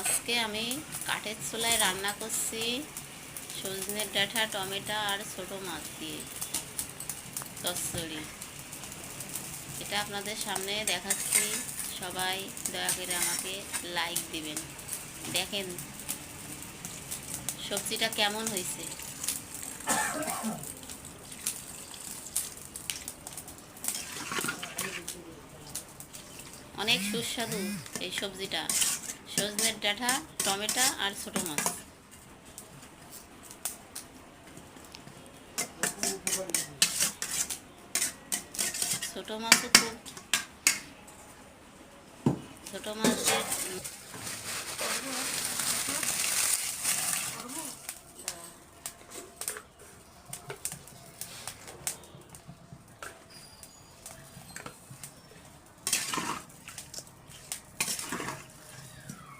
আজকে আমি কাঠের চুলায় রান্না করছি সজনের ডাঁটা, টমেটো আর ছোট মাছ দিয়ে চচ্চড়ি। এটা আপনাদের সামনে দেখাচ্ছি, সবাই দয়া করে আমাকে লাইক দিবেন। দেখেন সবজিটা কেমন হয়েছে। অনেক সুস্বাদু এই সবজিটা, সজনের ডাঁটা, টমেটো আর ছোট মাছ। ছোট মাছও খুব ছোট মাছ দিয়ে